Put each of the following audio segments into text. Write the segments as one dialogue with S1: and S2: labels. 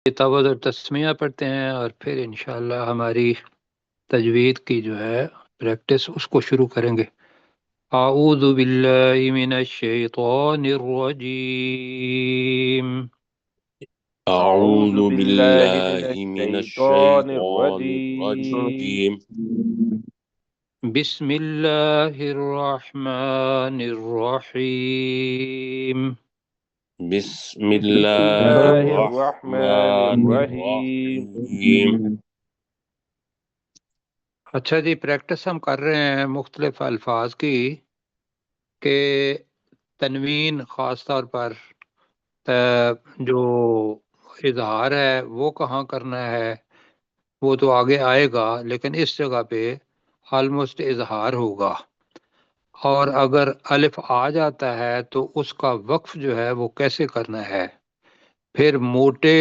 S1: تاوت اور تسمیہ پڑھتے ہیں اور پھر انشاءاللہ ہماری تجوید کی جو ہے پریکٹس اس کو شروع کریں گے۔ اعوذ باللہ من الشیطان الرجیم۔
S2: أعوذ
S3: أعوذ بالله من
S2: بالله من
S3: الشيطان
S2: الشيطان
S3: الرجيم
S2: الرجيم
S1: بسم اللہ الرحمن الرحیم۔
S2: بسم
S3: بسم
S2: الله
S3: الله الرحمن
S2: الرحمن
S3: الرحيم
S2: الرحيم
S1: اچھا جی، پریکٹس ہم کر رہے ہیں مختلف الفاظ کی کہ تنوین خاص طور پر جو اظہار ہے وہ کہاں کرنا ہے وہ تو آگے آئے گا، لیکن اس جگہ پہ آلموسٹ اظہار ہوگا، اور اگر الف آ جاتا ہے تو اس کا وقف جو ہے وہ کیسے کرنا ہے۔ پھر موٹے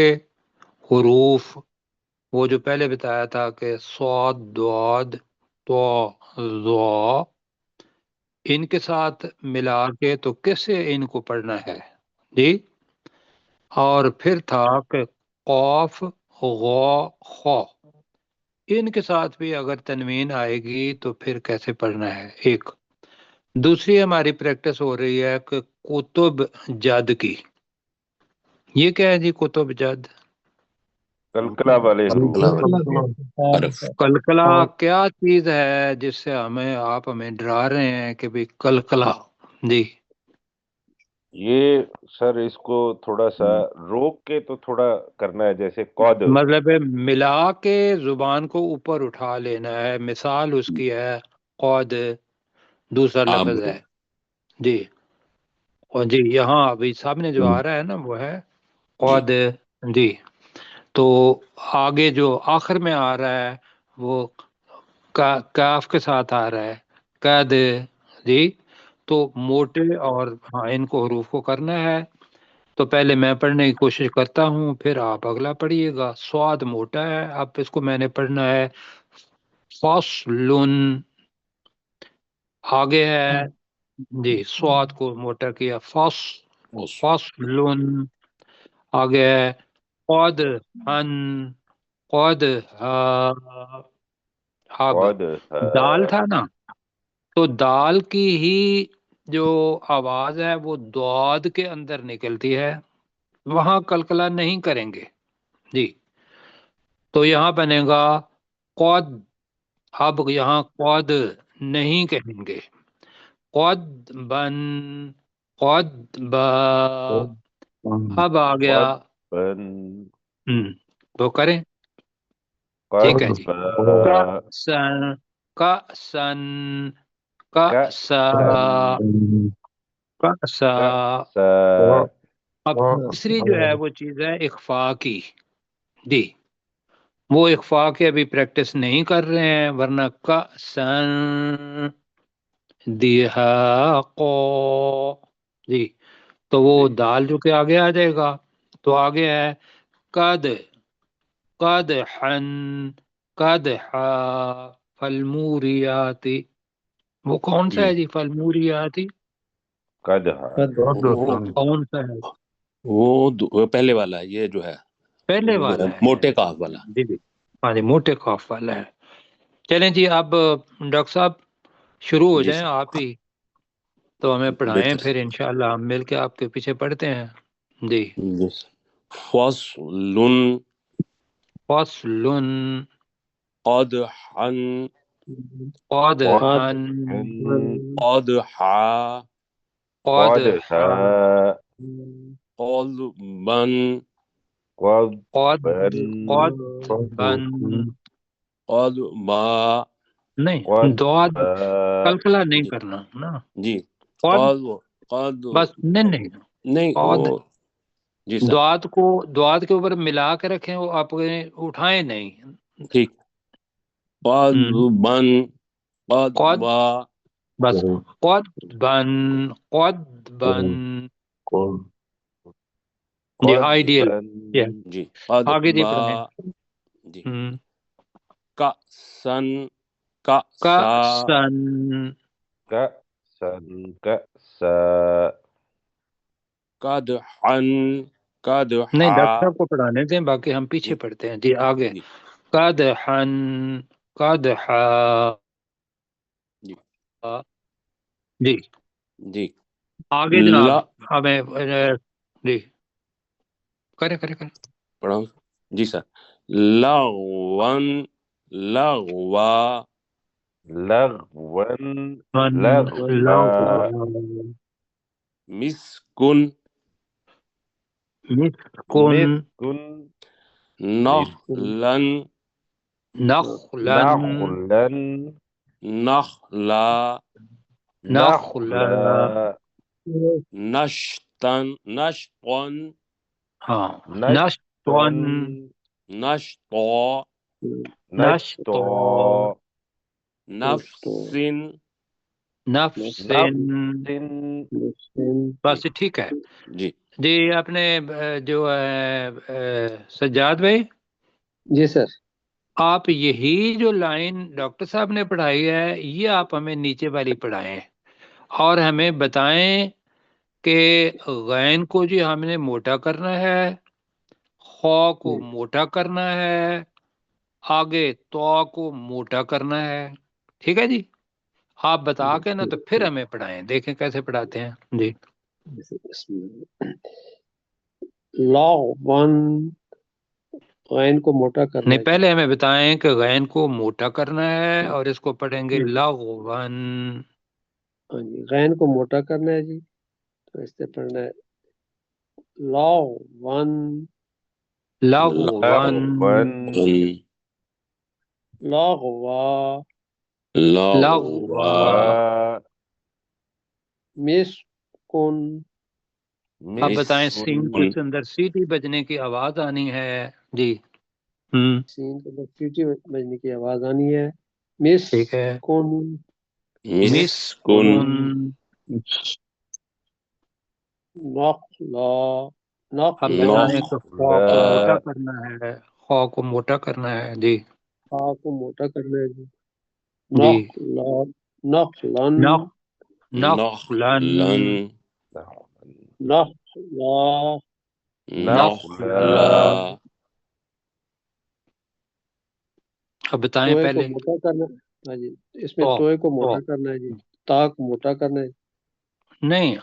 S1: حروف وہ جو پہلے بتایا تھا کہ صاد، ضاد، طا، ظا، ان کے ساتھ ملا کے تو کیسے ان کو پڑھنا ہے جی۔ اور پھر تھا کہ قاف، غا، خا، ان کے ساتھ بھی اگر تنوین آئے گی تو پھر کیسے پڑھنا ہے۔ ایک دوسری ہماری پریکٹس ہو رہی ہے کہ کتب جد کی۔ یہ کیا ہے جی کتب جد؟
S3: کلکلا والے حروف
S2: حرف
S1: کلکلا کیا چیز ہے جس سے آپ ہمیں ڈرا رہے ہیں کہ بھی کلکلا؟ جی
S3: یہ سر اس کو تھوڑا سا روک کے تو تھوڑا کرنا ہے، جیسے قد
S1: مطلب ہے ملا کے زبان کو اوپر اٹھا لینا ہے۔ مثال اس کی ہے قد، دوسرا
S2: اب
S1: لفظ ہے جی، اور جی یہاں ابھی سامنے جو آ رہا ہے نا وہ ہے
S2: جی
S1: قد جی۔ تو آگے جو آخر میں آ رہا ہے وہ کاف کے ساتھ آ رہا ہے قد جی۔ تو موٹے اور ہاں ان کو حروف کو کرنا ہے، تو پہلے میں پڑھنے کی کوشش کرتا ہوں پھر آپ اگلا پڑھیے گا۔ سواد موٹا ہے، اب اس کو میں نے پڑھنا ہے فصل، آگے ہے جی سواد کو موٹا کیا فصل، آگے ہے قد ان، قد اب
S3: قد
S1: دال تھا نا، تو دال کی ہی جو آواز ہے وہ دعاد کے اندر نکلتی ہے، وہاں کلکلا نہیں کریں گے جی۔ تو یہاں بنے گا قد، اب یہاں قد نہیں کہیں گے، قد بن، قد با، اب آ گیا
S3: قد بن
S1: وہ کریں ٹھیک
S3: قد
S1: ہے جی۔
S3: با
S1: کأسن، کأسن، کأسا،
S3: کأسن
S1: کأسا۔
S3: کأسا
S1: اب دوسری جو ہے وہ چیز ہے اخفاء کی جی، وہ اخفاء کے ابھی پریکٹس نہیں کر رہے ہیں، ورنہ کأسن دہاقا جی، تو وہ
S3: جی
S1: دال جو کہ آگے آ جائے گا۔ تو آگے ہے قد، قدحن، قدحا، فالموریاتی، وہ کون سا ہے جی فالموریاتی؟
S3: قدحا
S2: وہ
S1: کون سا ہے؟
S2: وہ پہلے والا ہے، یہ جو ہے
S1: پہلے والا ہے
S2: موٹے کاف والا۔
S1: جی جی، ہاں جی موٹے قاف والا ہے۔ چلیں جی اب ڈاکٹر صاحب شروع ہو
S2: جی
S1: جائیں
S2: سر،
S1: آپ ہی، تو ہمیں پڑھائیں،
S2: بہتر
S1: پھر انشاءاللہ ہم مل کے آپ کے پیچھے پڑھتے ہیں جی۔
S2: جی سر۔ فصل
S1: فصل،
S2: قدحا
S1: قدحن،
S3: قدحن
S2: قدحا
S3: قدحا
S1: قدحا،
S2: قلبا
S1: قد،
S3: قدبن
S1: قدبن،
S2: قدبا
S1: نہیں دعاد
S3: قدبا
S1: کلکلا نہیں
S2: جی
S1: کرنا نا،
S2: جی
S1: قد
S2: قد
S1: بس، نہیں نہیں
S2: نہیں وہ
S1: قد،
S2: جی سر
S1: دعاد کے اوپر ملا کے رکھیں، وہ آپ اٹھائیں نہیں۔
S2: ٹھیک۔ قدبا
S1: قد
S2: قدبا
S1: بس، قدبن، قدبن جی آئیڈیل
S3: قدبن
S1: یہ
S2: جی
S1: آگے جی
S2: قدبا
S1: پڑھیں۔
S2: جی کأسن کأسا
S1: کأسن،
S3: کأسن کأسا
S2: قدحا
S1: نہیں ڈاکٹر صاحب کو پڑھانے دیں، باقی ہم پیچھے پڑھتے ہیں. جی آگے.
S2: جی
S1: قدحن قدحا.
S2: جی
S1: جی
S2: جی
S1: آگے جناب.
S2: لا
S1: ہمیں جی کریں
S2: پڑھاؤں جی سر. لغون لغوا
S3: لغون لغوا
S2: مسکن
S1: مسکن
S3: مسکن
S2: نخلن
S1: نخلا
S3: نخلن
S2: نخلا
S3: نخلا
S2: نشطن
S1: ہاں
S3: نشطن
S2: نشطا
S3: نشطا
S2: نفس
S1: نفس.
S3: نفس
S1: بس ٹھیک ہے
S2: جی
S1: جی. آپ نے جو ہے سجاد بھائی،
S4: جی سر.
S1: آپ یہی جو لائن ڈاکٹر صاحب نے پڑھائی ہے یہ آپ ہمیں نیچے والی پڑھائیں اور ہمیں بتائیں کہ غین کو جی ہم نے موٹا کرنا ہے، خا کو موٹا کرنا ہے، آگے تو کو موٹا کرنا ہے. ٹھیک ہے جی. آپ بتا کے نا تو پھر ہمیں پڑھائیں، دیکھیں کیسے پڑھاتے ہیں. جی
S4: لغون غین کو موٹا کرنا
S1: نہیں،
S4: ہے.
S1: پہلے ہمیں بتائیں کہ غین کو موٹا کرنا ہے اور اس کو پڑھیں گے
S4: جی
S1: لغون.
S4: ہاں جی، غین کو موٹا کرنا ہے جی، تو اس سے پڑھنا ہے لغون
S1: لغون
S3: لغون
S4: لغوا
S1: لغوا.
S4: مسکن.
S1: اب بتائیں سین کو
S3: مسکن
S1: اس کے اندر سیٹی بجنے کی آواز آنی ہے. جی
S4: سین کے بعد سیٹی بجنے کی آواز آنی ہے.
S1: ٹھیک ہے.
S4: مسکن
S2: مسکن
S1: مسکن.
S4: نخلا
S1: اب
S4: نخلا
S1: بتائیں کہ خواہ کو موٹا
S3: نخلا
S1: کرنا ہے، خواہ کو موٹا کرنا ہے. جی
S4: خا کو موٹا کرنا ہے جی.
S1: جی.
S4: نخلا نخلن
S1: نخ نخلن
S2: نخلن
S4: نخلا
S1: نخلا.
S2: نخلا
S1: اب بتائیں
S4: توئے کو
S1: پہلے.
S4: موٹا کرنا ہے. ہاں جی، اس میں
S1: تو
S4: توئے کو
S1: تو
S4: موٹا کرنا ہے جی، تا کو موٹا کرنا ہے.
S1: نہیں،
S4: نخ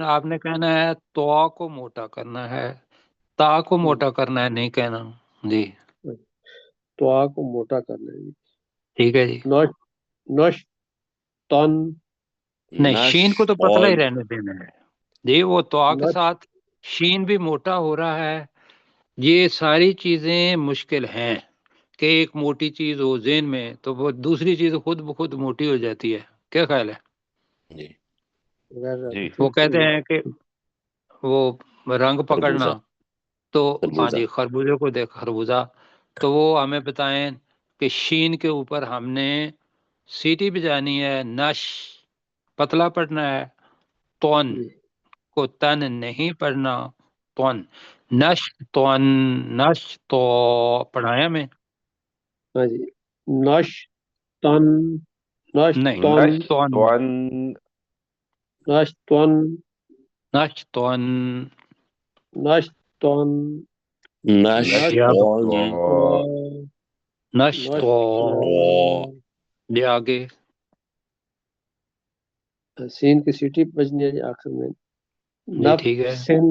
S1: آپ نے کہنا ہے تو کو موٹا کرنا ہے، تا کو موٹا کرنا ہے نہیں کہنا. جی
S4: تو آ کو موٹا کرنا ہے جی.
S1: ٹھیک ہے جی.
S4: نش نش تن
S1: نہیں، شین کو تو پتلا ہی
S2: نشطن
S1: رہنے دینا ہے جی. وہ تو کے
S4: نش
S1: ساتھ شین بھی موٹا ہو رہا ہے. یہ ساری چیزیں مشکل ہیں کہ ایک موٹی چیز ہو ذہن میں تو وہ دوسری چیز خود بخود موٹی ہو جاتی ہے. کیا خیال ہے؟
S2: جی
S4: غیر
S3: جی
S1: وہ
S4: بالکل
S1: کہتے ہیں کہ وہ رنگ پکڑنا،
S2: خربوزہ
S1: تو ہاں
S2: خربوزہ
S1: جی خربوزے کو دیکھ خربوزہ، تو وہ ہمیں بتائیں کہ شین کے اوپر ہم نے سیٹی بجانی ہے، نش پتلا پڑھنا ہے، تون
S4: جی.
S1: کو تن نہیں پڑھنا، تون نش تون نش تو پڑھایا میں
S4: ہاں جی. نش تن نش
S1: نہیں.
S4: تن
S1: تون
S3: نشطن
S4: نش تن
S1: نش تون.
S4: نش تن نش
S2: نشطن
S3: نشطا
S1: نش تو.
S2: نشطا
S1: جی آگے.
S4: سین کی سیٹی بجنی ہے جی آخر میں.
S1: جی ٹھیک ہے.
S4: نفسن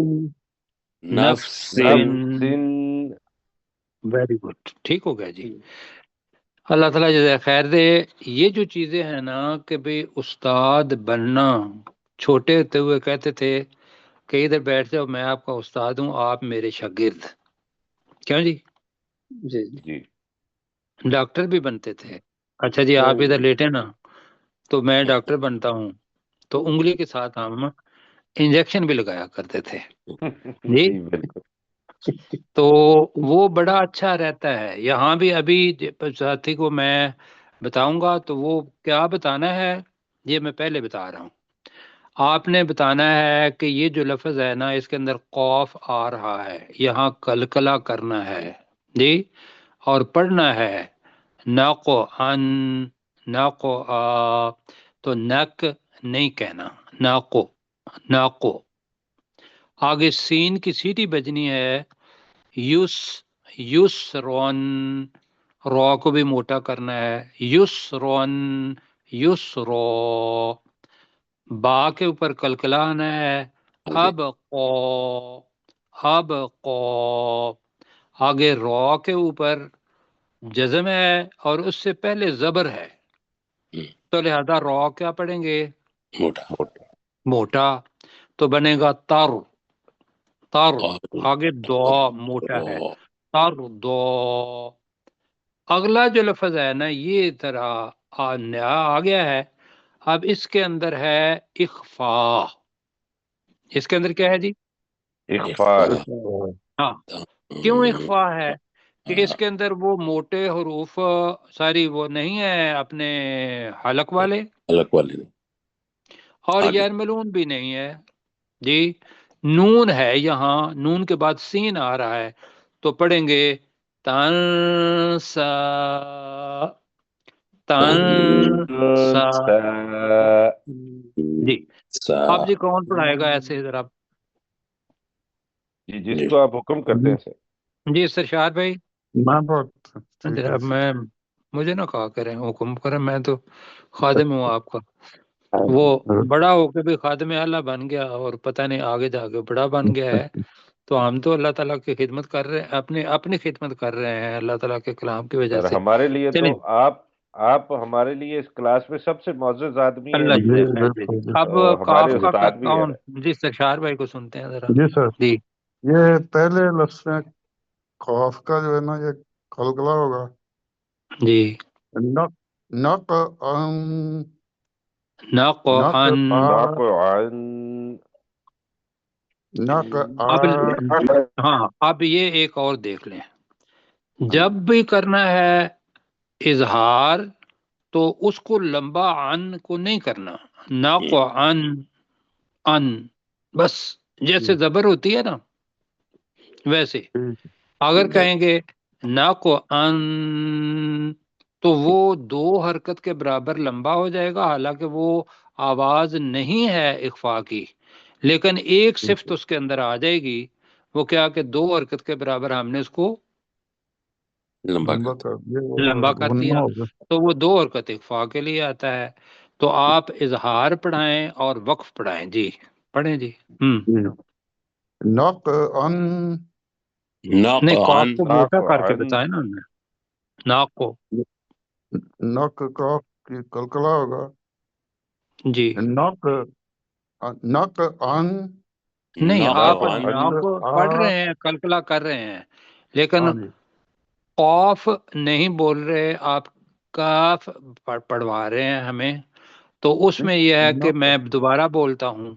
S2: نفس
S3: نفسن
S1: ویری گڈ، ٹھیک ہو گیا جی. اللہ تعالیٰ جزائے خیر دے. یہ جو چیزیں ہیں نا کہ بھئی استاد بننا، چھوٹے ہوتے ہوئے کہتے تھے کہ ادھر بیٹھ جاؤ، میں آپ کا استاد ہوں، آپ میرے شاگرد. کیوں جی؟
S4: جی جی.
S3: جی
S1: ڈاکٹر بھی بنتے تھے. اچھا جی آپ ادھر لیٹے نا تو میں ڈاکٹر بنتا ہوں، تو انگلی کے ساتھ ہم انجیکشن بھی لگایا کرتے تھے. جی
S3: جی بالکل
S1: تو وہ بڑا اچھا رہتا ہے. یہاں بھی ابھی ساتھی کو میں بتاؤں گا تو وہ کیا بتانا ہے یہ میں پہلے بتا رہا ہوں. آپ نے بتانا ہے کہ یہ جو لفظ ہے نا اس کے اندر قوف آ رہا ہے، یہاں کلکلا کرنا ہے جی، اور پڑھنا ہے نقو ان نقو آ، تو نک نہیں کہنا، ناقو ناقو. آگے سین کی سیٹی بجنی ہے، یسرون، رو کو بھی موٹا کرنا ہے، یسرون، یسرو، با کے اوپر کلکلا آنا ہے، اب قو، آگے رو کے اوپر جزم ہے اور اس سے پہلے زبر ہے، تو لہذا رو کیا پڑھیں گے؟
S2: موٹا،
S1: موٹا، تو بنے گا تر، تر، آگے دو موٹا ہے، تر دو۔ اگلا جو لفظ ہے نا یہ طرح نیا آ گیا ہے، اب اس کے اندر ہے اخفا۔ اس کے اندر کیا ہے جی؟
S3: اخفاء۔
S1: ہاں، کیوں اخفا ہے؟ کہ اس کے اندر وہ موٹے حروف ساری وہ نہیں ہے اپنے حلق والے،
S2: الگ والے نہیں،
S1: اور
S2: آگے
S1: یرملون بھی نہیں ہے جی، نون ہے یہاں، نون کے بعد سین آ رہا ہے، تو پڑھیں گے تنسا، تنسا جی۔ اب جی کون پڑھائے گا ایسے ذرا؟
S3: جی جس کو آپ حکم کرتے ہیں سر۔
S1: جی سرشار بھائی،
S5: میں بہت ٹھیک ہے
S1: اب میں مجھے نہ کہا کریں حکم کریں، میں تو خادم ہوں آپ کا، وہ بڑا ہو کے بھی خادم اعلیٰ بن گیا اور پتہ نہیں آگے جا کے بڑا بن گیا ہے، تو ہم تو اللہ تعالیٰ کی خدمت کر رہے ہیں، اپنی خدمت کر رہے ہیں اللہ تعالیٰ کے کلام کی وجہ
S3: سر
S1: سے۔
S3: ہمارے لیے
S1: چلیں
S3: تو آپ ہمارے لیے اس کلاس میں سب سے معزز آدمی ہیں
S1: اللہ
S3: جی،
S1: جی،
S5: جی بالکل جی
S1: اب
S3: ہمارے
S1: کاف کا
S3: استاد بھی
S1: کون؟
S3: ہیں۔
S1: جی سرشار بھائی کو سنتے ہیں ذرا
S5: جی سر،
S1: جی۔
S5: یہ پہلے لفظ میں خوف کا جو ہے نا یہ قلقلہ ہوگا،
S1: جی
S5: نق نق ان نق
S1: نقعن،
S5: آ
S3: ناقعن،
S5: نق
S1: اب
S5: آن
S1: ہاں اب یہ ایک اور دیکھ لیں،
S2: جی،
S1: جب بھی کرنا ہے اظہار تو اس کو لمبا عن کو نہیں کرنا، نقعن، ان، بس جیسے زبر ہوتی ہے نا ویسے، اگر کہیں گے نقعن تو وہ دو حرکت کے برابر لمبا ہو جائے گا، حالانکہ وہ آواز نہیں ہے اخفا کی، لیکن ایک صفت اس کے اندر آ جائے گی، وہ کیا کہ دو حرکت کے برابر ہم نے اس کو
S2: لمبا
S5: لمبا
S2: کر،
S5: کر دیا،
S1: لمبا کر
S5: غنہ
S1: دیا،
S5: ہوگا۔
S1: تو وہ دو حرکت اخفا کے لیے آتا ہے۔ تو آپ اظہار پڑھائیں اور وقف پڑھائیں جی، پڑھیں جی۔
S5: نق ان
S1: نہیں، قاف
S2: ناقعن،
S1: کو موٹا کر کے
S3: ناقعن،
S1: بتائیں نا ہم نے، ناق کو
S5: نق کاف کی قلقلہ ہوگا،
S1: جی،
S5: نق نق ان
S1: نہیں آپ
S2: ناقعن،
S1: ناق پڑھ رہے ہیں کلکلا کر رہے ہیں، لیکن
S5: ہاں جی
S1: قاف نہیں بول رہے آپ، کاف پڑھوا رہے ہیں ہمیں، تو اس میں یہ ہے کہ میں دوبارہ بولتا ہوں،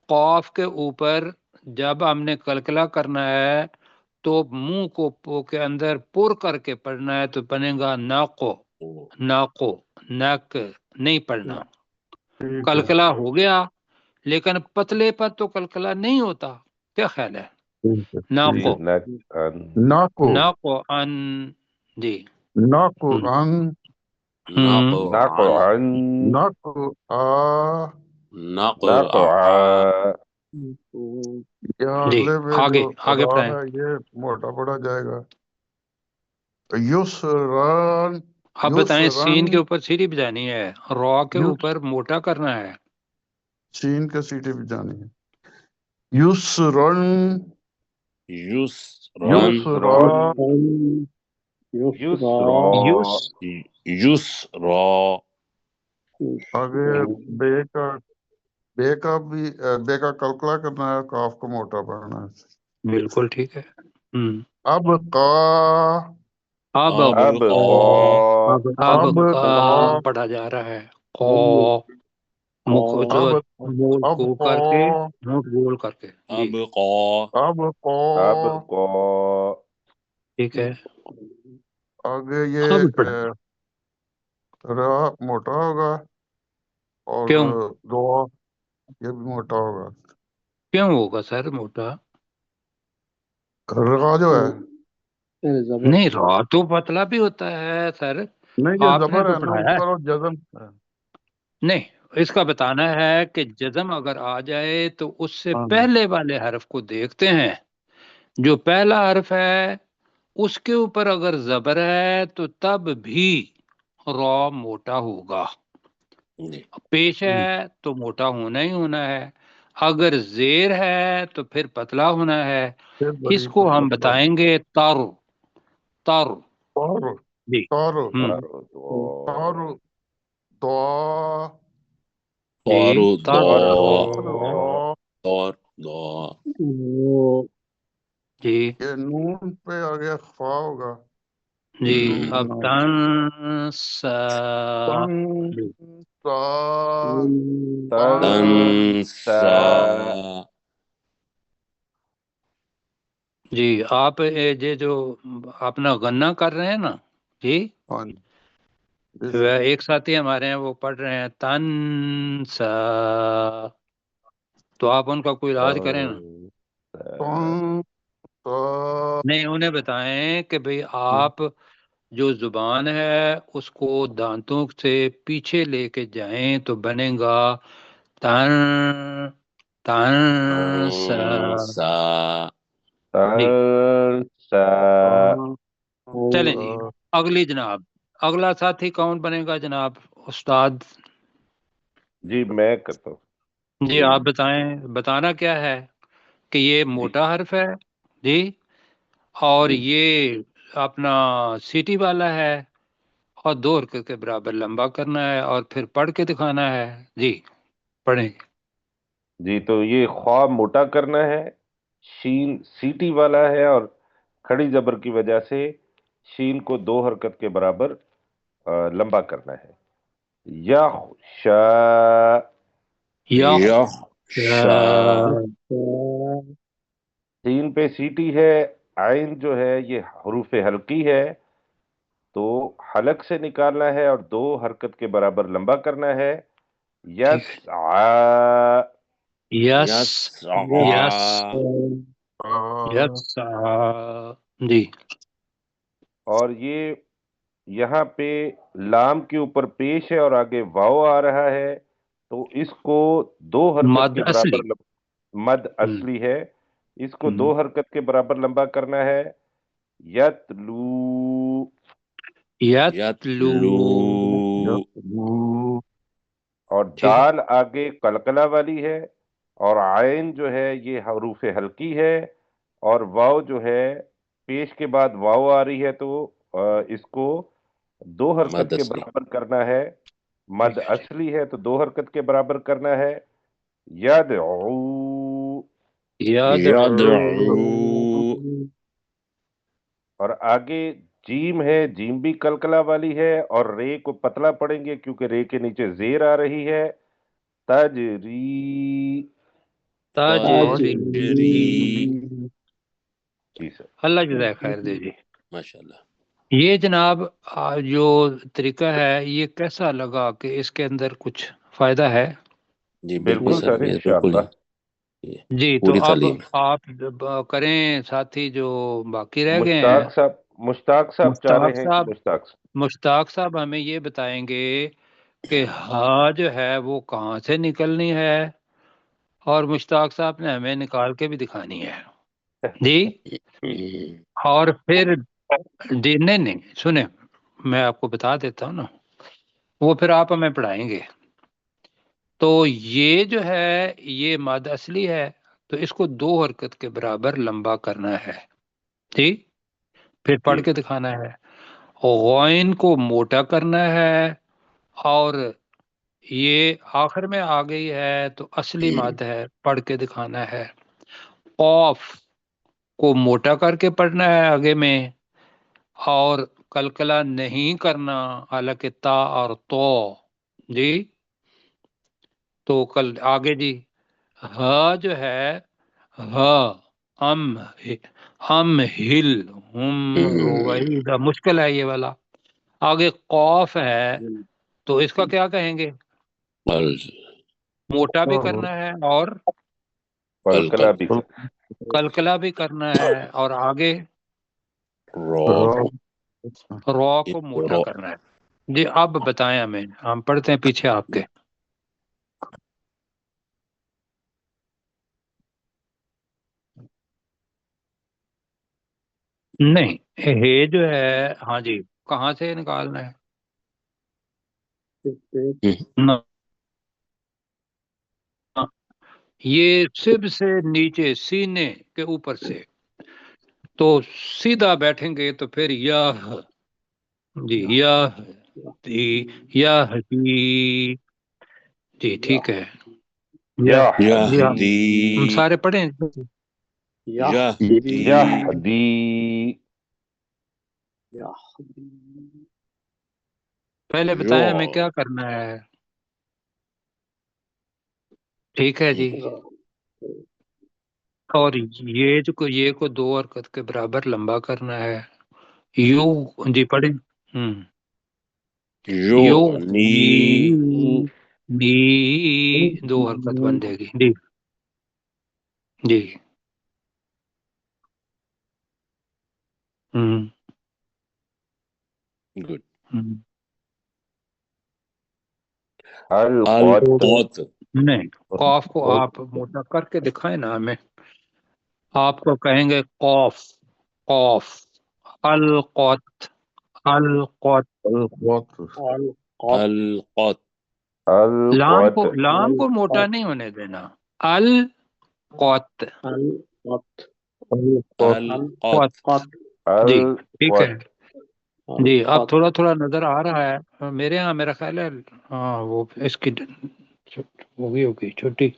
S1: قاف کے اوپر جب ہم نے کلکلا کرنا ہے تو منہ کو پو کے اندر پر کر کے پڑھنا ہے، تو بنے گا ناقو، ناقو، نک نہیں پڑھنا،
S5: ٹھیک ہے
S1: کلکلا ہو گیا، لیکن پتلے پر تو کلکلا نہیں ہوتا، کیا خیال ہے؟
S5: ٹھیک ہے
S3: جی
S1: ناقو،
S3: نقعن،
S5: ناقو
S1: ناقو ان جی،
S5: ناقو ان
S2: ناقعن،
S3: ناقعن،
S5: ناقو آ
S3: ناقعا،
S5: یہ
S1: جی
S5: اگلے میں جو
S1: آگے آگے
S5: را
S1: پڑھائیں۔
S5: ہے یہ موٹا پڑا جائے گا، یسران
S1: اب بتائیں
S5: یسران
S1: سین کے اوپر سیڑھی بجانی ہے، را کے
S5: یس
S1: اوپر موٹا کرنا ہے،
S5: سین کا سیٹی بھی جانی ہے، یسران
S2: یسرن،
S5: یسرا
S3: یسرا،
S1: یوس،
S2: یسرا،
S5: آگے بے کا بھی بے کا کلکلا کرنا ہے، کاف کو موٹا پڑھنا ہے،
S1: بالکل ٹھیک ہے۔
S5: اب کا
S1: اب
S3: ابقا،
S5: اب کا
S1: پڑھا جا رہا ہے، قو، مکھ جو
S5: اب
S1: مول
S5: اب
S1: کو کر کے
S5: کا
S1: ہونٹ گول کر کے جی،
S2: ابقا،
S5: اب کا
S3: ابقا،
S1: ٹھیک ہے۔
S5: آگے
S1: اب
S5: یہ
S1: پڑھیں،
S5: را موٹا ہوگا اور
S1: کیوں
S5: دعا یہ بھی موٹا ہوگا،
S1: کیوں ہوگا سر موٹا؟
S5: را جو ہے
S1: نہیں، را تو پتلا بھی ہوتا ہے سر،
S5: نہیں یہ
S1: آپ نے
S5: زبر
S1: تو
S5: ہے نا
S1: پڑھایا ہے،
S5: اوپر اور جزم ہے۔
S1: نہیں اس کا بتانا ہے کہ جزم اگر آ جائے تو اس سے
S5: ہاں
S1: پہلے والے حرف کو دیکھتے ہیں، جو پہلا حرف ہے اس کے اوپر اگر زبر ہے تو تب بھی را موٹا ہوگا،
S2: جی
S1: پیش ہے تو موٹا ہونا ہی ہونا ہے، اگر زیر ہے تو پھر پتلا ہونا ہے۔
S5: پھر
S1: اس
S5: بڑی
S1: کو
S5: تو
S1: ہم
S5: پتلا
S1: بتائیں گے تر، تر
S5: طور
S1: جی
S5: طور
S3: طور
S5: طور دعا
S1: جی
S2: طور
S1: تر
S2: دو طور دو
S1: جی
S5: یہ نون پہ آگے خوا ہوگا
S1: جی اب
S5: نون
S1: تنسا
S5: تن
S1: جی
S5: سا
S2: تنسا
S1: جی آپ یہ جو اپنا غنہ کر رہے ہیں نا جی،
S5: ہاں جی
S1: وہ ایک ساتھی ہمارے ہیں وہ پڑھ رہے ہیں تنسا، تو آپ ان کا کوئی علاج کریں نا،
S5: تن سا
S1: نہیں انہیں بتائیں کہ بھئی آپ جو زبان ہے اس کو دانتوں سے پیچھے لے کے جائیں تو بنے گا تن تنسا
S2: تنسا
S1: جی۔
S3: تنسا
S1: چلیں جی اگلی جناب، اگلا ساتھی کون بنے گا جناب استاد؟
S3: جی میں کرتا ہوں
S1: جی آپ بتائیں، بتانا کیا ہے کہ یہ
S3: جی
S1: موٹا حرف ہے جی، اور
S3: جی
S1: یہ اپنا سیٹی والا ہے، اور 2 حرکت کے برابر لمبا کرنا ہے اور پھر پڑھ کے دکھانا ہے جی، پڑھیں۔
S3: جی تو یہ خواہ موٹا کرنا ہے، شین سیٹی والا ہے، اور کھڑی زبر کی وجہ سے شین کو 2 حرکت کے برابر لمبا کرنا ہے۔ یخشا،
S1: یخ
S2: یخشا
S3: سین پہ سیٹی ہے، عین جو ہے یہ حروف حلقی ہے تو حلق سے نکالنا ہے اور 2 حرکت کے برابر لمبا کرنا ہے۔ یسعا،
S1: یس یس
S2: یسعا
S1: یس جی
S3: اور یہ یہاں پہ لام کے اوپر پیش ہے اور آگے واو آ رہا ہے تو اس کو 2 حرکت
S1: مد
S3: کے
S1: اصلی
S3: برابر مد اصلی ہے، اس کو 2 حرکت کے برابر لمبا کرنا ہے۔ یتلو،
S1: یتلو
S2: یتلو
S3: اور
S1: ٹھیک ہے
S3: دال آگے قلقلہ والی ہے اور عین جو ہے یہ حروف حلقی ہے، اور واو جو ہے پیش کے بعد واو آ رہی ہے تو اس کو 2 حرکت
S2: مد
S3: کے
S2: اصلی
S3: برابر کرنا ہے، مد
S1: ٹھیک ہے جی
S3: اصلی ہے تو 2 حرکت کے برابر کرنا ہے۔ یدعو،
S1: یدعو
S2: یدعو
S3: اور آگے جیم ہے، جیم بھی کلکلا والی ہے اور رے کو پتلا پڑیں گے کیونکہ رے کے نیچے زیر آ رہی ہے۔ تجری،
S1: تاجری
S2: تجری
S3: جی سر۔
S1: اللہ جزائے خیر دے جی۔
S2: ماشاءاللہ
S1: یہ جناب جو طریقہ ہے یہ کیسا لگا کہ اس کے اندر کچھ فائدہ ہے؟
S2: جی بالکل
S3: بالکل
S2: سر،
S3: سر
S2: یہ بالکل
S3: انشاءاللہ۔
S2: یہ
S1: جی تو
S2: پوری
S1: اب
S2: تعلیم
S1: آپ کریں ساتھی جو باقی رہ گئے ہیں۔
S3: مشتاق صاحب چاہ
S1: مشتاق
S3: رہے ہیں کہ
S1: صاحب،
S3: مشتاق
S1: مشتاق صاحب ہمیں یہ بتائیں گے کہ ہاں جو ہے وہ کہاں سے نکلنی ہے، اور مشتاق صاحب نے ہمیں نکال کے بھی دکھانی ہے جی، اور پھر جی نہیں سنیں میں آپ کو بتا دیتا ہوں نا، وہ پھر آپ ہمیں پڑھائیں گے۔ تو یہ جو ہے یہ ماد اصلی ہے تو اس کو 2 حرکت کے برابر لمبا کرنا ہے جی، پھر پڑھ
S3: جی
S1: کے دکھانا ہے۔ غین کو موٹا کرنا ہے، اور یہ آخر میں آ گئی ہے تو اصلی مد ہے، پڑھ کے دکھانا ہے۔ قوف کو موٹا کر کے پڑھنا ہے آگے میں، اور کلکلا نہیں کرنا، حالانکہ تا اور تو جی، تو کل آگے جی ہا جو ہے ہا ہم ہل وہی مشکل ہے یہ والا۔ آگے قوف ہے تو اس کا کیا کہیں گے؟ موٹا بھی کرنا ہے اور
S3: کلکلا بھی
S1: کلکلا بھی کرنا ہے، اور آگے رو کو موٹا کرنا ہے جی۔ اب بتائیں ہمیں، ہم پڑھتے ہیں پیچھے آپ کے۔ نہیں، ہے جو ہے، ہاں جی، کہاں سے نکالنا ہے؟ نہ، یہ سب سے نیچے سینے کے اوپر سے، تو سیدھا بیٹھیں گے تو پھر یا جی یا دی یا دی جی ٹھیک ہے، یا یا
S2: یہدی
S1: ہم سارے پڑھیں۔
S2: یہدی
S3: یہدی
S1: پہلے بتائیں ہمیں کیا کرنا ہے، ٹھیک ہے جی، اور یہ کو 2 حرکت کے برابر لمبا کرنا ہے، یو جی پڑھیں، یو
S2: یعنی
S1: نی 2 حرکت بن جائے گی جی جی
S2: گڈ
S3: القط
S2: القط
S1: نہیں، قاف کو آپ موٹا کر کے دکھائیں نا ہمیں، آپ کو کہیں گے قاف، قاف، القط، القط،
S2: القط
S3: القط
S1: لام کو موٹا نہیں ہونے دینا، القط،
S2: القط
S1: جی ٹھیک ہے
S3: القط
S1: جی، اب تھوڑا تھوڑا نظر آ رہا ہے میرے ہاں، میرا خیال ہے ہاں وہ اس کی ہوگی چھٹی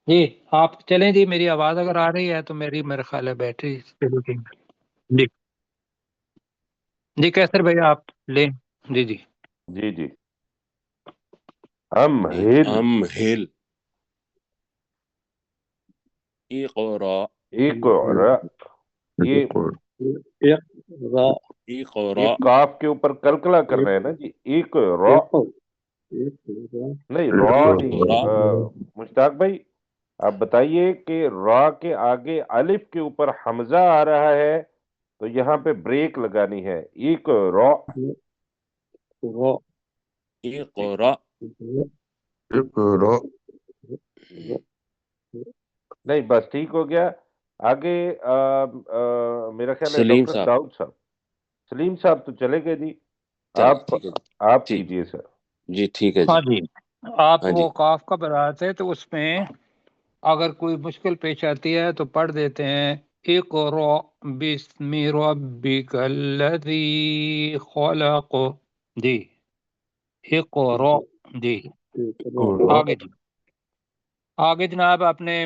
S1: جی، آپ چلیں جی، میری آواز اگر آ رہی ہے تو میرا خیال ہے بیٹری جی جی کیسر بھائی آپ لیں، جی جی
S3: جی جی امہل
S2: امہل اقرا
S3: اقرا، یہ
S2: اقرا
S3: کاف کے اوپر کلکلا کرنا ہے نا جی، اقرا، نہیں را نہیں،
S2: اقرا
S3: مشتاق بھائی آپ بتائیے کہ را کے آگے الف کے اوپر حمزہ آ رہا ہے تو یہاں پہ بریک لگانی ہے، اقرا
S2: اقرا
S3: نہیں بس ٹھیک ہو گیا، آگے میرا خیال ہے
S2: سلیم
S3: ڈاکٹر
S2: صاحب
S3: داؤد صاحب، سلیم صاحب تو چلے گئے جی،
S2: چلے
S3: آپ
S2: ٹھیک ہے
S3: آپ
S2: جی
S3: کیجئے سر۔
S2: جی ٹھیک ہے
S1: ہاں
S2: جی
S1: جی، آپ
S2: ہاں جی
S1: وہ کاف کا بتاتے تو اس میں اگر کوئی مشکل پیش آتی ہے تو پڑھ دیتے ہیں اقرأ بسم ربک الذی خلق، جی اقرأ، جی آگے جی، آگے جناب اپنے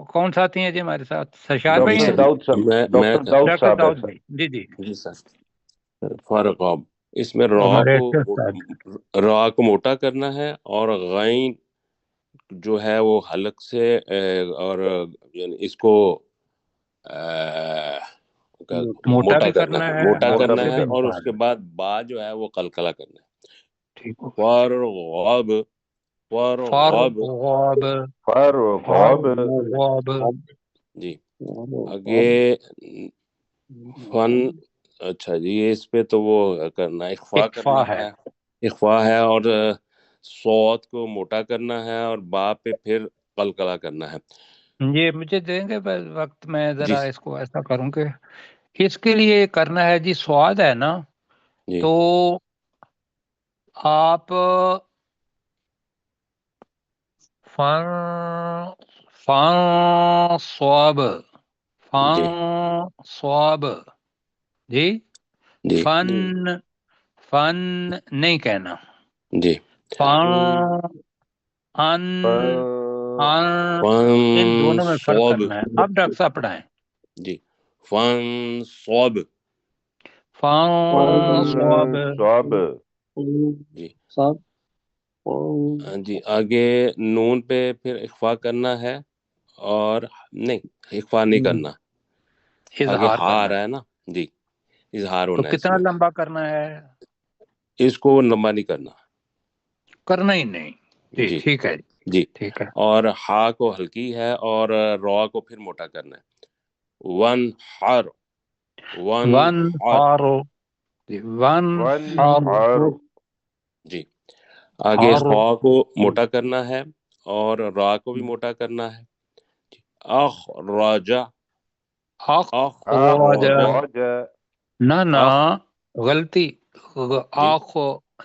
S1: کون ساتھی ہیں جی ہمارے ساتھ، سشار بھائی
S3: ڈاکٹر
S1: ہیں،
S2: جی
S3: داؤد صاحب،
S2: میں
S3: ڈاکٹر داؤد
S1: ڈاکٹر
S3: صاحب ہے
S1: داؤد
S3: سر۔
S1: بھائی، جی جی
S2: جی سر فارغ آب اس میں
S1: ہمارے اچھے استاد،
S2: را کو موٹا کرنا ہے اور غین جو ہے وہ حلق سے اور یعنی اس کو
S1: موٹا
S2: موٹا
S1: بھی
S2: کرنا
S1: کرنا
S2: ہے
S1: ہے
S2: موٹا
S1: اور
S3: موٹا
S2: کرنا
S1: اسے
S2: ہے
S1: بھی
S3: کرنا
S2: اور اس کے
S1: نکالنا،
S2: بعد با جو ہے وہ قلقلہ کرنا ہے
S1: ٹھیک ہو گیا،
S2: فرغب فرغب
S1: فرغب،
S3: فرغب،
S1: فرغب،
S2: جی آگے فن اچھا جی اس پہ تو وہ کرنا ہے اخفا
S1: اکفا
S2: کرنا
S1: ہے،
S2: ہے اخفا ہے اور صوت کو موٹا کرنا ہے اور با پہ پھر قلقلہ کرنا ہے
S1: یہ مجھے دیں گے بس وقت، میں
S2: جی
S1: ذرا اس کو ایسا کروں کہ اس کے لیے کرنا ہے جی، سواد ہے نا،
S2: جی
S1: تو آپ فن فن صواب،
S2: جی
S1: فن صواب، جی
S2: جی
S1: فن فن نہیں کہنا،
S2: جی
S1: فن ان ان ان
S2: فن
S1: دونوں میں فرق
S2: صوب
S1: کرنا ہے، اب ڈاکٹر صاحب پڑھائیں،
S2: جی فن صوب
S1: فن صواب،
S3: صواب،
S2: جی ہاں جی آگے نون پہ پھر اخفا کرنا ہے اور نہیں اخفا نہیں کرنا آگے
S1: اظہار
S2: ہا آ
S1: کرنا
S2: رہا
S1: ہے،
S2: ہے نا جی اظہار
S1: تو
S2: ہونا ہے اس
S1: کتنا
S2: میں
S1: لمبا کرنا ہے،
S2: اس کو لمبا نہیں کرنا
S1: کرنا ہی نہیں، جی
S2: جی
S1: ٹھیک ہے
S2: جی
S1: ٹھیک ہے،
S2: اور ہا کو ہلکی ہے اور را کو پھر موٹا کرنا ہے ون ہار ون
S1: ون
S2: ہار
S1: ہارو، جی ون
S3: ون
S1: ہارو،
S3: ہارو،
S2: جی آگے
S1: ہارو،
S2: خوا کو موٹا کرنا ہے اور را کو بھی موٹا کرنا ہے اخ راجا
S1: اخراج
S3: اخراج
S1: نہ غلطی آخ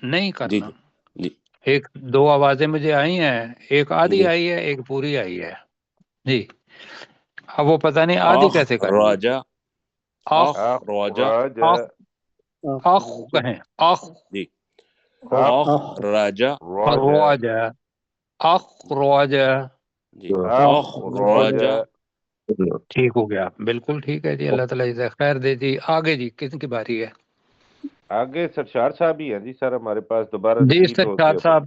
S1: نہیں
S2: جی
S1: کرنا.
S2: جی
S1: ایک دو آوازیں مجھے آئی ہیں، ایک آدھی
S2: جی
S1: آئی ہے ایک پوری آئی ہے جی. اب وہ پتہ نہیں آدھی کیسے کرنی.
S2: اخراج
S1: آخ
S2: اخراج
S3: اخراج
S1: آخ آخ کہیں آخ
S2: جی
S3: اخراج
S2: اخراج
S1: راج اخراج.
S2: جی
S3: اخراج
S2: اخراج
S1: ٹھیک ہو گیا، بالکل ٹھیک ہے جی. اللہ تعالیٰ جزائے خیر دے جی. آگے جی کس کی باری ہے؟
S3: آگے سرشار صاحب ہی ہیں جی سر ہمارے پاس، دوبارہ
S1: جی
S3: ریپیٹ ہو
S1: سرشار
S3: گیا.
S1: صاحب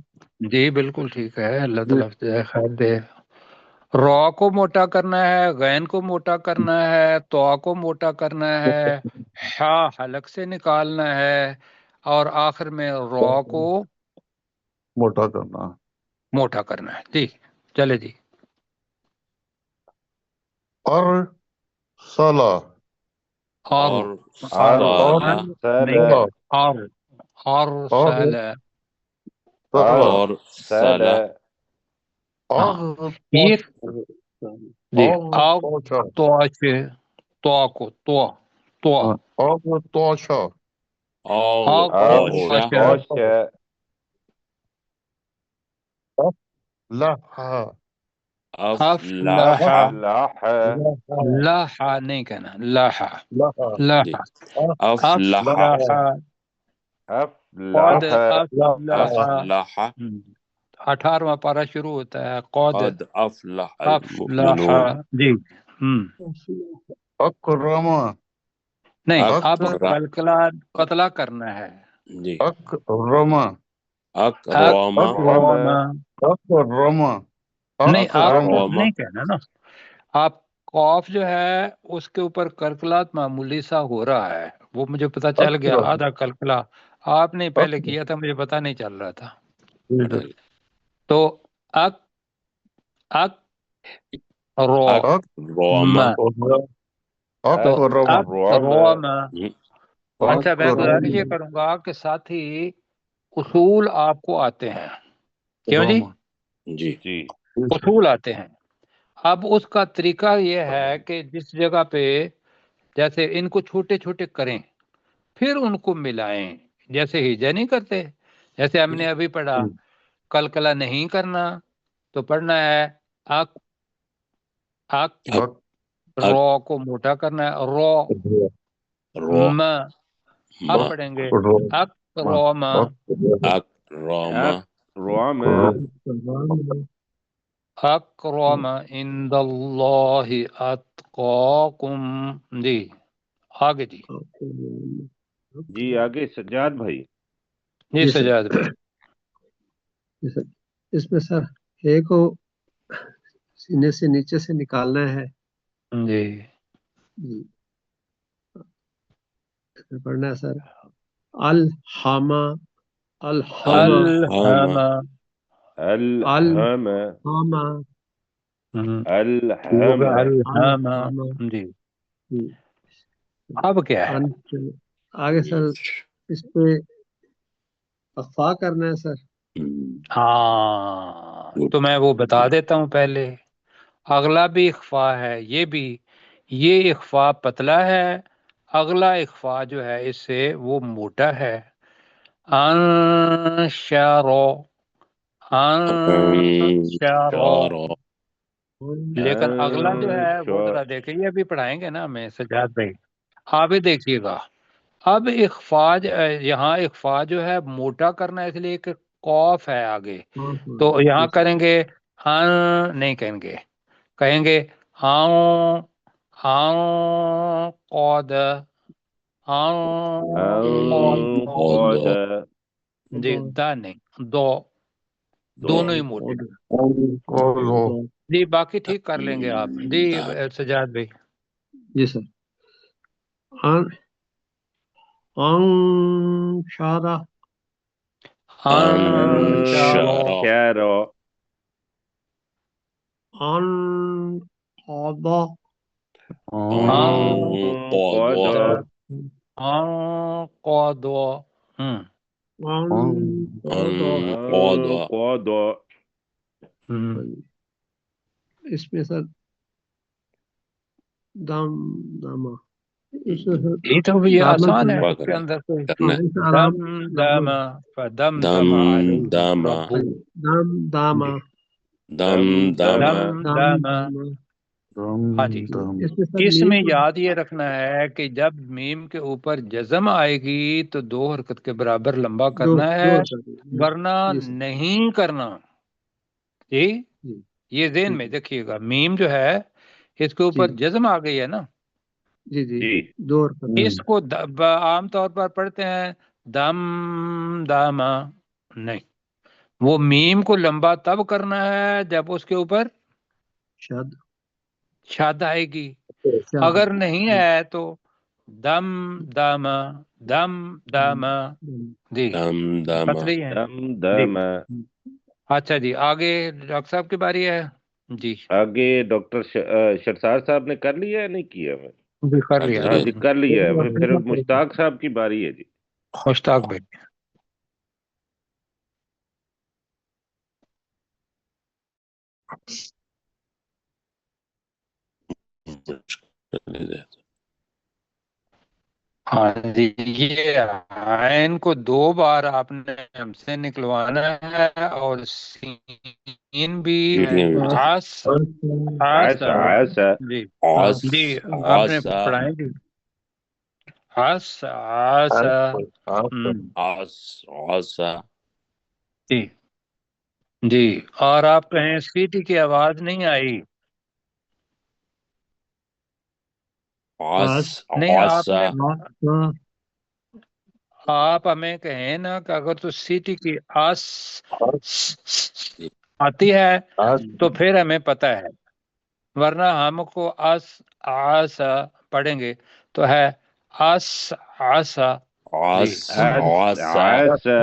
S1: جی بالکل ٹھیک ہے. اللہ تعالیٰ جزائے خیر دے. را کو موٹا کرنا ہے، غین کو موٹا کرنا ہے، تو کو موٹا کرنا ہے، ہا حلق سے نکالنا ہے، اور آخر میں را کو
S5: موٹا کرنا.
S1: موٹا کرنا ہے. جی چلے جی.
S5: ارسلہ
S1: اور
S2: ارسل
S1: ارسل
S2: ارسل
S1: یہ جی
S5: اغطش
S1: تو کو تو
S5: اغطش
S2: اغطش
S3: اغطش
S5: افلح
S2: افلح
S3: افلح
S1: لاحا نہیں کہنا، لاحا
S2: جی
S1: لاحا
S2: افلح
S1: افلاحا قد
S3: افلح
S1: افلاحا.
S2: افلح
S1: 18واں پارہ شروع ہوتا ہے قد
S2: قد افلح
S1: افلاحا.
S2: المؤمنون
S1: جی
S5: اکرم
S1: نہیں، اب
S2: اکرم
S1: قتلہ کرنا ہے.
S2: جی
S5: اکرم
S2: اکرم
S3: اکرم
S1: اکرم
S5: اکرم
S1: نہیں، آپ
S5: اکرم
S2: اکرم
S1: نہیں کہنا نا. آپ قوف جو ہے اس کے اوپر کلکلات معمولی سا ہو رہا ہے، وہ مجھے پتا چل گیا.
S5: اکرم
S1: آدھا کلکلا آپ نے پہلے کیا تھا، مجھے پتا نہیں چل رہا تھا. تو اک اک رو
S2: اکرم
S1: تو
S5: اکرم
S1: اک
S3: اکرم
S1: روم. اچھا میں
S5: اکرم
S1: گزارش یہ کروں گا کہ ساتھی اصول آپ کو آتے ہیں، کیوں جی؟
S2: جی
S3: جی
S1: اصول آتے ہیں. اب اس کا طریقہ یہ ہے کہ جس جگہ پہ جیسے ان کو چھوٹے چھوٹے کریں پھر ان کو ملائیں، جیسے ہجا نہیں کرتے، جیسے ہم نے ابھی پڑھا کلکلا نہیں کرنا تو پڑھنا ہے اک اک رو کو موٹا کرنا ہے رو
S2: رو
S1: م. اب پڑھیں گے اک رو م
S2: اکرم
S3: اکرم
S1: اکرم عند اللہ اتقاکم. جی آگے جی.
S3: جی آگے سجاد بھائی.
S1: جی
S4: جی سر.
S1: سجاد بھائی.
S4: جی سر، اس میں سر اے کو سینے سے نیچے سے نکالنا ہے.
S1: جی
S4: جی پڑھنا ہے سر الحما الحما
S2: الحم
S3: الہم
S4: الحما
S1: وہ
S3: الہم
S1: الہم.
S4: الحما.
S1: جی
S4: جی.
S1: اب کیا ہے؟
S4: آگے سر اس پہ اخفا کرنا ہے سر.
S1: ہاں تو میں وہ بتا دیتا ہوں پہلے. اگلا بھی اخفا ہے، یہ اخفا پتلا ہے، اگلا اخفا جو ہے اس سے وہ موٹا ہے. انشارو انشارو.
S2: شارو
S1: لیکن اگلا جو ہے وہ ذرا دیکھیں، یہ ابھی پڑھائیں گے نا ہمیں سجاد بھائی، آپ بھی دیکھیے گا. اب اخفا یہاں اخفا جو ہے موٹا کرنا ہے، اس لیے کہ قوف ہے آگے، تو یہاں کریں گے نہیں کہیں گے آؤں آؤں قود آؤں
S3: قد
S1: جی دا نہیں دونوں ہی موٹے. جی باقی ٹھیک کر لیں گے آپ. جی سجاد بھائی.
S4: جی سر انشارہ
S1: انشارو
S3: انشارو
S4: انقضا
S3: انقض
S1: انقضا.
S4: انقضا.
S3: انقض.
S4: اس میں سر دام داما اس میں
S1: یہ تو یہ
S4: نارمل
S1: آسان ہے،
S2: اخوا
S1: اس کے
S2: کرنا
S1: اندر کوئی
S2: کرنا ہے
S4: اس میں آرام
S1: دم داما فدم
S2: دم
S1: دم علیہ
S2: داما
S1: ربو
S4: دام داما
S2: دم داما
S1: دم
S4: دام
S1: داما
S4: داما
S1: ہاں جی
S5: دم
S4: اس میں سر
S1: اس میں
S4: میم
S1: یاد یہ رکھنا ہے کہ جب میم کے اوپر جزم آئے گی تو 2 حرکت کے برابر لمبا
S4: دو
S1: کرنا ہے،
S4: دو کر دیں
S1: ورنہ
S4: جی سر
S1: نہیں کرنا. جی
S4: جی
S1: یہ ذہن میں دیکھیے گا، میم جو ہے اس کے
S4: جی
S1: اوپر جزم آ گئی ہے نا،
S4: جی جی
S3: جی
S4: دو اور کر
S1: اس کو عام طور پر پڑھتے ہیں دم داما، نہیں، وہ میم کو لمبا تب کرنا ہے جب اس کے اوپر
S4: شاد
S1: شاد آئے گی،
S4: شاد
S1: اگر نہیں ہے تو دم داما دم داما. جی
S2: دم داما
S1: سمجھ رہی ہیں؟
S3: دم
S1: جی
S3: دم.
S1: اچھا جی، آگے ڈاکٹر صاحب کی باری ہے. جی
S3: آگے ڈاکٹر شرسار صاحب نے کر لیا ہے نہیں کیا ہے؟
S1: جی کر
S2: کر
S1: لیا
S3: ہاں
S2: لیا
S3: جی کر لیا ہے. پھر مشتاق صاحب کی باری ہے جی.
S1: مشتاق بھائی. ہاں جی، یہ عین کو 2 بار آپ نے ہم سے نکلوانا ہے، اور سین بھی
S2: سیٹیاں بھی
S1: آس آس
S3: ایسا ایسا
S1: جی
S2: آس
S1: جی آپ نے
S2: آسا
S1: پڑھائیں جی آس آس
S2: آس آسا
S1: جی جی. اور آپ کہیں سیٹی کی آواز نہیں آئی،
S2: آس
S1: نہیں آپ
S2: آسا
S1: نے آپ ہمیں کہیں نا کہ اگر تو سیٹی کی آس آتی ہے تو پھر ہمیں پتہ ہے، ورنہ ہم کو آسا پڑھیں گے تو ہے آس آسا. جی
S2: آس آسا
S3: ایسا.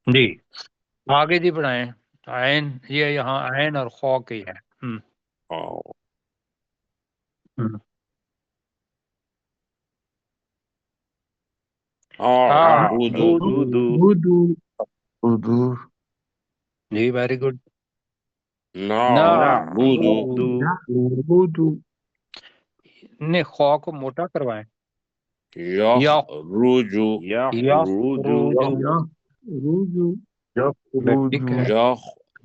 S1: جی آگے جی پڑھائیں. عین یہ یہاں عین اور خو کی ہے.
S2: اعبد
S5: اردو
S1: جی ویری گڈ.
S2: نعبد
S1: نے خو کو موٹا کروائیں.
S2: یخرج
S1: ٹھیک ہے،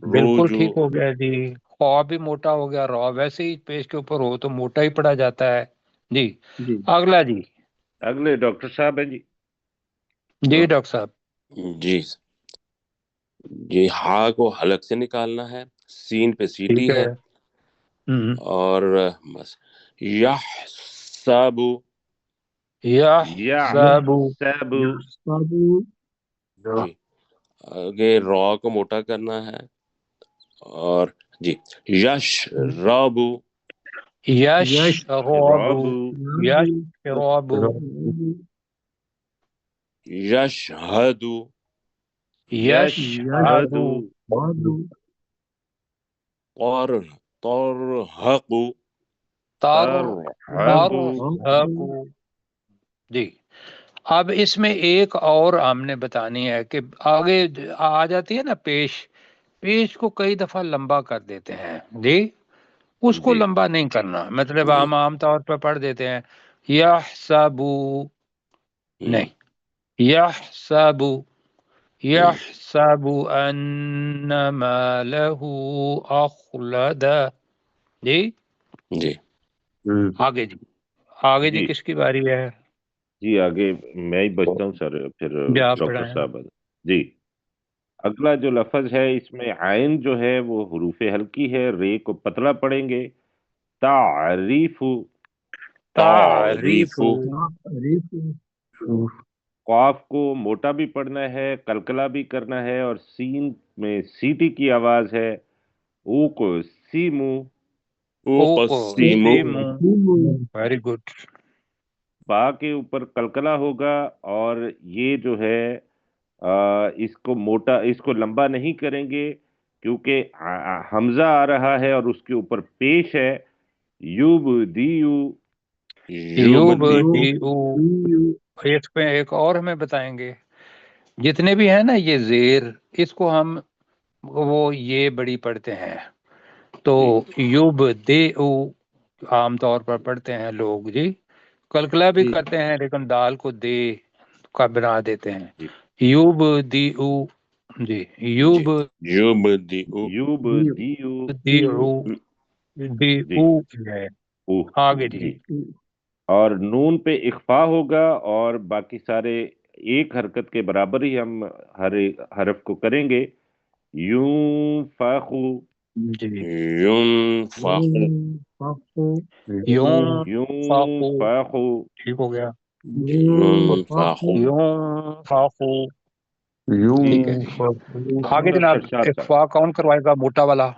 S1: بالکل
S2: یخرج
S1: ٹھیک ہو گیا جی. خواب بھی موٹا ہو گیا، رو ویسے ہی پیش کے اوپر ہو تو موٹا ہی پڑا جاتا ہے. جی
S4: جی
S1: اگلا جی.
S3: اگلے ڈاکٹر صاحب ہیں جی.
S1: جی ڈاکٹر صاحب.
S2: جی یہ ہا کو حلق سے نکالنا ہے، سین پہ سیٹی
S1: ٹھیک
S2: ہے،
S1: ہے.
S2: اور بس یحسب
S1: یحسب
S3: سب
S2: جی آگے را کو موٹا کرنا ہے، اور جی یشرب
S1: یشرب
S3: راب
S1: یشرب
S2: یشہد
S1: یشہد
S2: ترہق
S3: ترحق
S1: ترہق. جی اب اس میں ایک اور ہم نے بتانی ہے کہ آگے آ جاتی ہے نا پیش کو کئی دفعہ لمبا کر دیتے ہیں جی، اس کو
S3: جی
S1: لمبا نہیں کرنا. مطلب ہم عام طور پر پڑھ دیتے ہیں یحسبو، نہیں، یحسبو یحسب ان مالہ اخلد. جی
S2: جی
S1: آگے جی، آگے جی
S3: جی
S1: کس کی باری ہے؟
S3: جی آگے میں ہی بچتا ہوں سر. پھر
S1: جی آپ
S3: ڈاکٹر
S1: پڑھائیں.
S3: صاحب. جی اگلا جو لفظ ہے اس میں عین جو ہے وہ حروف ہلکی ہے، رے کو پتلا پڑھیں گے. تعریف.
S1: تعریف
S3: قاف کو موٹا بھی پڑھنا ہے، کلکلا بھی کرنا ہے، اور سین میں سیٹی کی آواز ہے. او کو سیمو.
S2: اقسم
S1: ویری گڈ.
S3: با کے اوپر کلکلا ہوگا، اور یہ جو ہے اس کو موٹا، اس کو لمبا نہیں کریں گے کیونکہ حمزہ آ رہا ہے اور اس کے اوپر پیش ہے. یوب دیو.
S1: یوبدئو. اس پہ ایک اور ہمیں بتائیں گے، جتنے بھی ہیں نا یہ زیر، اس کو ہم وہ یہ بڑی پڑھتے ہیں تو
S3: جی
S1: یوبدئو عام طور پر پڑھتے ہیں لوگ جی، کلکلا بھی
S2: جی
S1: کرتے ہیں لیکن دال کو دے کا بنا دیتے ہیں.
S3: جی
S1: یوب دیو جی،
S2: جی
S1: یوب
S2: یبدئ
S3: یوب
S4: دیو
S3: دیو
S1: دیو
S3: جی
S1: دیو ہے.
S3: اوہ
S1: آگے جی.
S3: جی، اور نون پہ اخفا ہوگا اور باقی سارے ایک حرکت کے برابر ہی ہم ہر ایک حرف کو کریں گے. یوں فاخو،
S1: جی
S2: ينفخ
S1: یوں
S3: یوں
S1: فاقو
S3: فاخو،
S1: ٹھیک ہو گیا.
S2: ينفخ
S1: یوں فاقو ٹھیک ہے جی. آگے
S3: ڈاکٹر
S1: جناب
S3: سرشار صاحب،
S1: اخفا کون کروائے گا موٹا والا؟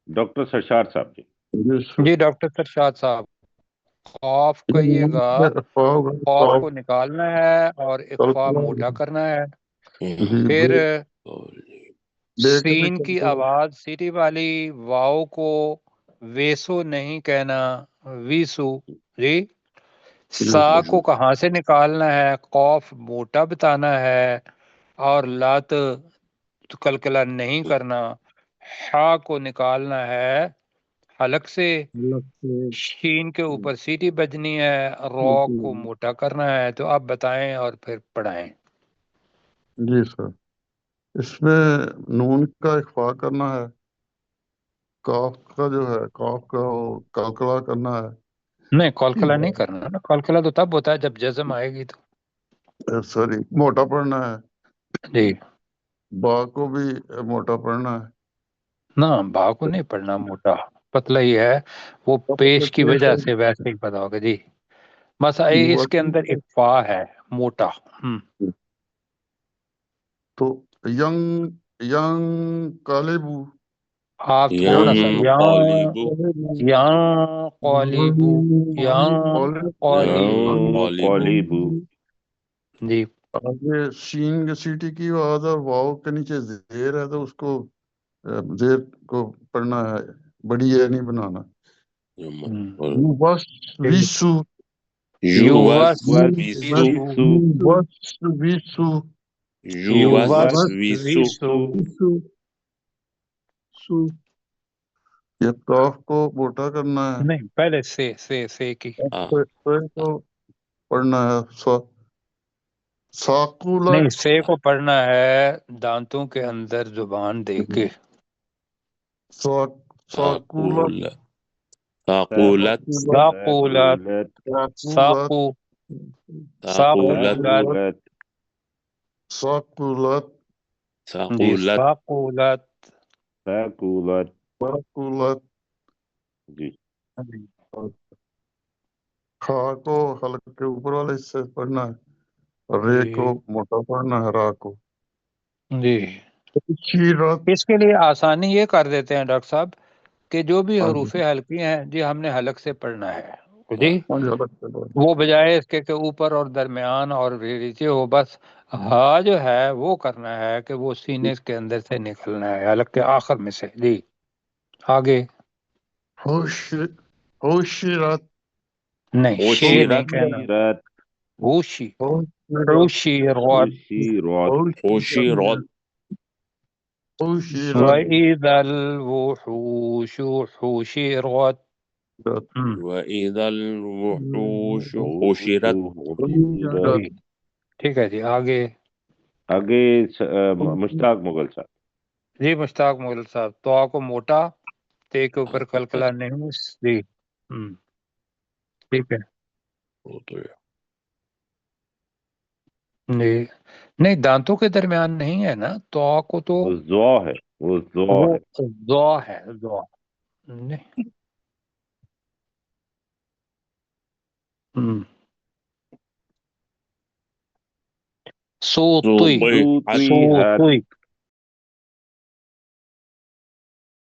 S3: ڈاکٹر سرشار صاحب جی.
S1: جی ڈاکٹر سرشاد صاحب. خوف کہیے گا، خوف کو نکالنا ہے اور اخفا موٹا کرنا ہے. پھر سین کی آواز سیٹی والی واؤ کو ویسو نہیں کہنا، ویسو جی. سا کو کہاں سے نکالنا ہے؟ خوف موٹا بتانا ہے اور لات کلکلا نہیں کرنا. ہا کو نکالنا ہے حلق سے، شین کے اوپر سیٹی بجنی ہے، رو کو موٹا کرنا ہے. تو آپ بتائیں اور پھر پڑھائیں.
S5: جی سر، اس میں نون کا اخفا کرنا ہے، کاف کا جو ہے کاف کا وہ کلکلا کرنا ہے.
S1: نہیں کلکلا نہیں کرنا نا، کلکلا تو تب ہوتا ہے جب جزم آئے گی تو.
S5: سوری، موٹا پڑھنا ہے.
S1: جی
S5: با کو بھی موٹا پڑھنا ہے.
S1: نہ با کو نہیں پڑھنا موٹا، پتلا ہی ہے وہ پیش کی وجہ سے ویسے ہی پتا ہوگا جی. بس اس کے اندر اخفا ہے موٹا.
S5: تو ینگ ینگ کالبو،
S1: آپ تھوڑا سا
S2: ينقلب
S1: یا قالیبو یا قالیبو
S3: قالیب،
S1: جی.
S5: آگے شین کے سیٹی کی آواز ہے، واؤ کے نیچے زیر ہے تو اس کو زیر کو پڑھنا ہے، بڑی ہے نہیں بنانا. ویسو
S2: يوسوس
S5: ویسو
S2: يوسوس
S5: یہ کاف کو موٹا کرنا ہے،
S1: نہیں پہلے سے کی.
S5: سوے کو پڑھنا ہے. ساقولت
S1: نہیں سے کو پڑھنا ہے دانتوں کے اندر زبان دے کے.
S5: ساقولت
S2: ثقولت
S1: ساقولت ساقو ساقولت
S5: ساقولت
S1: جی
S2: ثقولت
S1: ساقولت
S3: ساقولت
S5: ساقولت.
S3: جی.
S5: کھا کو حلق کے اوپر والے حصے سے پڑھنا ہے، رے
S1: جی
S5: کو موٹا پڑھنا ہے، را کو.
S1: جی.
S5: شیرت
S1: اس کے لیے آسانی یہ کر دیتے ہیں ڈاکٹر صاحب کہ جو بھی حروف حلقی ہیں جی ہم نے حلق سے پڑھنا ہے جی. وہ بجائے اس کے اوپر اور درمیان اور نیچے ہو، بس ہا جو ہے وہ کرنا ہے کہ وہ سینے کے اندر سے نکلنا ہے حلق کے آخر میں سے. جی آگے.
S5: ہوشیرت
S1: نہیں شے نہیں کہنا،
S3: رات
S1: ہوشی ہوشی روت.
S3: خوشی رات
S2: حشرت
S1: وَإِذَا الْوُحُوشُ حُشِرَتْ.
S2: وإذا الوحوش حشرت
S1: جی ٹھیک ہے جی. آگے
S3: آگے مشتاق مغل صاحب.
S1: جی مشتاق مغل صاحب. تو کو موٹا، تے کے اوپر کلکلا نہیں. جی ٹھیک ہے جی. نہیں دانتوں کے درمیان نہیں ہے نا تو کو، تو
S3: وہ زوا ہے، وہ زوا
S1: وہ
S3: ہے.
S1: ذو ہے ذو نہیں. سوتی
S2: صوتي
S3: صوتی
S1: سوتی